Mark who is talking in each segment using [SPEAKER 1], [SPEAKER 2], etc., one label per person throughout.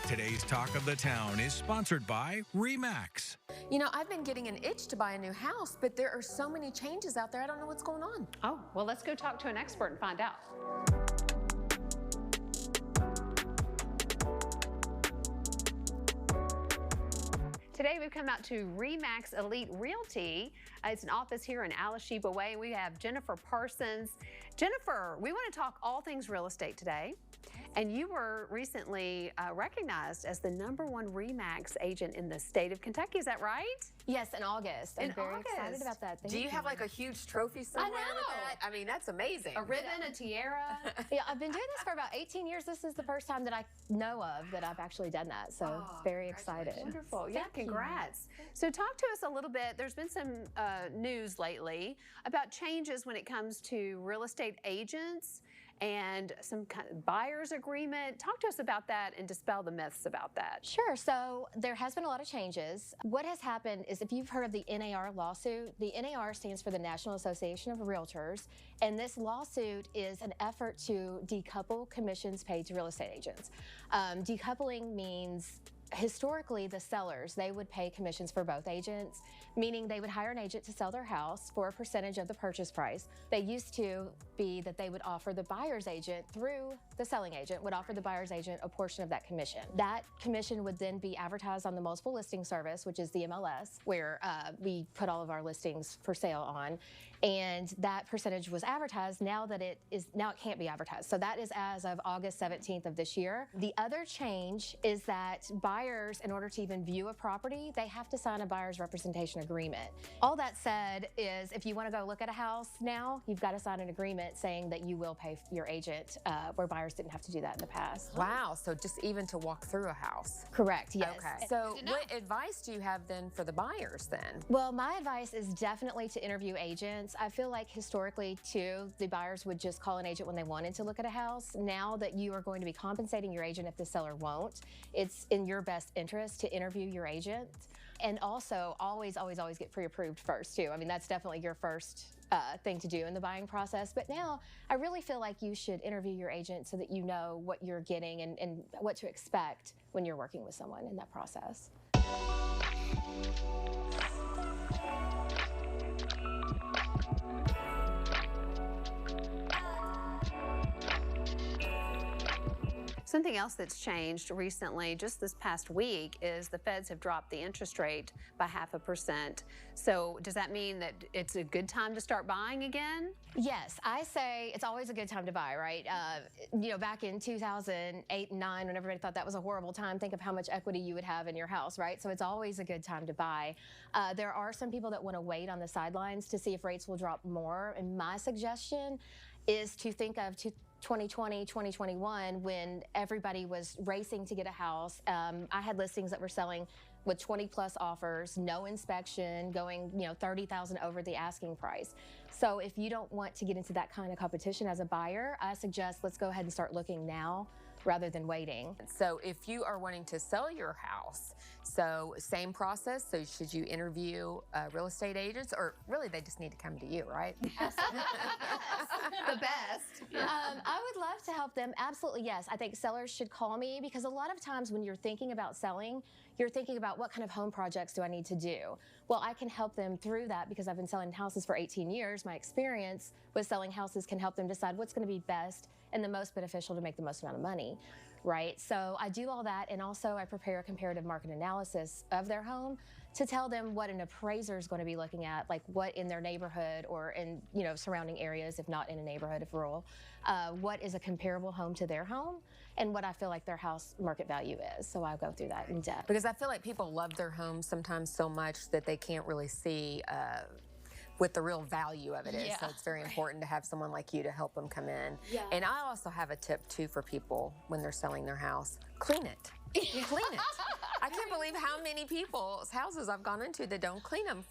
[SPEAKER 1] Today's Talk of the Town is sponsored by RE/MAX.
[SPEAKER 2] You know, I've been getting an itch to buy a new house, but there are so many changes out there, I don't know what's going on.
[SPEAKER 3] Oh, well, let's go talk to an expert and find out. Today we've come out to RE/MAX Elite Realty. It's an office here in Alashiba Way. We have Jennifer Parsons. Jennifer, we want to talk all things real estate today. And you were recently recognized as the #1 RE/MAX agent in the state of Kentucky. Is that right?
[SPEAKER 4] Yes, in August. I'm very excited about that.
[SPEAKER 2] Do you have like a huge trophy somewhere with that? I mean, that's amazing.
[SPEAKER 3] A ribbon, a tiara.
[SPEAKER 4] Yeah, I've been doing this for about 18 years. This is the first time that I know of that I've actually done that. So it's very excited.
[SPEAKER 3] Wonderful. Yeah, congrats. So talk to us a little bit. There's been some news lately about changes when it comes to real estate agents and some kind of buyer's agreement. Talk to us about that and dispel the myths about that.
[SPEAKER 4] Sure. So there has been a lot of changes. What has happened is, if you've heard of the NAR lawsuit, the NAR stands for the National Association of Realtors, and this lawsuit is an effort to decouple commissions paid to real estate agents. Decoupling means historically the sellers, they would pay commissions for both agents, meaning they would hire an agent to sell their house for a percentage of the purchase price. They used to be that they would offer the buyer's agent, through the selling agent, would offer the buyer's agent a portion of that commission. That commission would then be advertised on the multiple listing service, which is the MLS, where we put all of our listings for sale on. And that percentage was advertised. Now it can't be advertised. So that is as of August 17th of this year. The other change is that buyers, in order to even view a property, they have to sign a buyer's representation agreement. All that said is, if you want to go look at a house now, you've got to sign an agreement saying that you will pay your agent, where buyers didn't have to do that in the past.
[SPEAKER 2] Wow, so just even to walk through a house.
[SPEAKER 4] Correct, yes.
[SPEAKER 2] Okay, so what advice do you have then for the buyers then?
[SPEAKER 4] Well, my advice is definitely to interview agents. I feel like historically too, the buyers would just call an agent when they wanted to look at a house. Now that you are going to be compensating your agent if the seller won't, it's in your best interest to interview your agent. And also always get pre-approved first too. I mean, that's definitely your first thing to do in the buying process. But now I really feel like you should interview your agent so that you know what you're getting and what to expect when you're working with someone in that process.
[SPEAKER 3] Something else that's changed recently, just this past week, is the feds have dropped the interest rate by 0.5%. So does that mean that it's a good time to start buying again?
[SPEAKER 4] Yes, I say it's always a good time to buy, right? You know, back in 2008 and 9, when everybody thought that was a horrible time, think of how much equity you would have in your house, right? So it's always a good time to buy. There are some people that want to wait on the sidelines to see if rates will drop more. And my suggestion is to think of 2020, 2021, when everybody was racing to get a house. I had listings that were selling with 20 plus offers, no inspection, going, you know, 30,000 over the asking price. So if you don't want to get into that kind of competition as a buyer, I suggest let's go ahead and start looking now rather than waiting.
[SPEAKER 2] So if you are wanting to sell your house, so same process, so should you interview real estate agents, or really they just need to come to you, right?
[SPEAKER 3] The best.
[SPEAKER 4] I would love to help them. Absolutely, yes. I think sellers should call me, because a lot of times when you're thinking about selling, you're thinking about what kind of home projects do I need to do? Well, I can help them through that because I've been selling houses for 18 years. My experience with selling houses can help them decide what's going to be best and the most beneficial to make the most amount of money, right? So I do all that, and also I prepare a comparative market analysis of their home to tell them what an appraiser is going to be looking at, like what in their neighborhood or in, you know, surrounding areas, if not in a neighborhood, if rural, what is a comparable home to their home, and what I feel like their house market value is. So I'll go through that in depth.
[SPEAKER 2] Because I feel like people love their homes sometimes so much that they can't really see what the real value of it is.
[SPEAKER 4] Yeah.
[SPEAKER 2] So it's very important to have someone like you to help them come in.
[SPEAKER 4] Yeah.
[SPEAKER 2] And I also have a tip too for people when they're selling their house. Clean it. Clean it. I can't believe how many people's houses I've gone into that don't clean them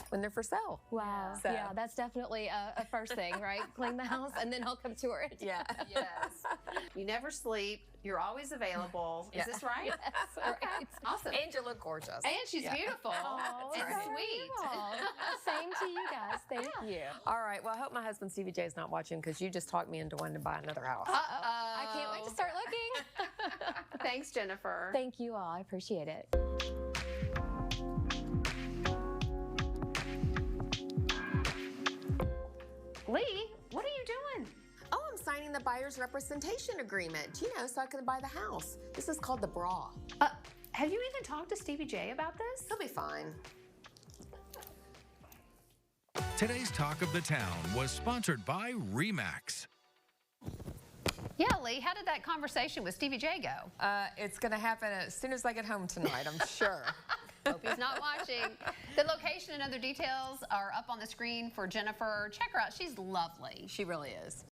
[SPEAKER 2] when they're for sale.
[SPEAKER 4] Wow.
[SPEAKER 2] So.
[SPEAKER 4] Yeah, that's definitely a first thing, right? Clean the house and then I'll come tour it.
[SPEAKER 2] Yeah.
[SPEAKER 3] Yes. You never sleep. You're always available. Is this right?
[SPEAKER 4] Yes, right.
[SPEAKER 3] Awesome.
[SPEAKER 2] And you look gorgeous.
[SPEAKER 3] And she's beautiful
[SPEAKER 4] Oh,
[SPEAKER 3] and
[SPEAKER 4] so
[SPEAKER 3] sweet.
[SPEAKER 4] Same to you guys. Thank you.
[SPEAKER 2] All right. Well, I hope my husband Stevie J is not watching because you just talked me into wanting to buy another house.
[SPEAKER 3] Uh-oh.
[SPEAKER 4] I can't wait to start looking.
[SPEAKER 3] Thanks, Jennifer.
[SPEAKER 4] Thank you all. I appreciate it.
[SPEAKER 3] Lee, what are you doing?
[SPEAKER 2] Oh, I'm signing the buyer's representation agreement, so I can buy the house. This is called the bra.
[SPEAKER 3] Have you even talked to Stevie J about this?
[SPEAKER 2] He'll be fine.
[SPEAKER 1] Today's Talk of the Town was sponsored by RE/MAX.
[SPEAKER 3] Yeah, Lee, how did that conversation with Stevie J go?
[SPEAKER 2] It's going to happen as soon as I get home tonight, I'm sure.
[SPEAKER 3] Hope he's not watching. The location and other details are up on the screen for Jennifer. Check her out. She's lovely.
[SPEAKER 2] She really is.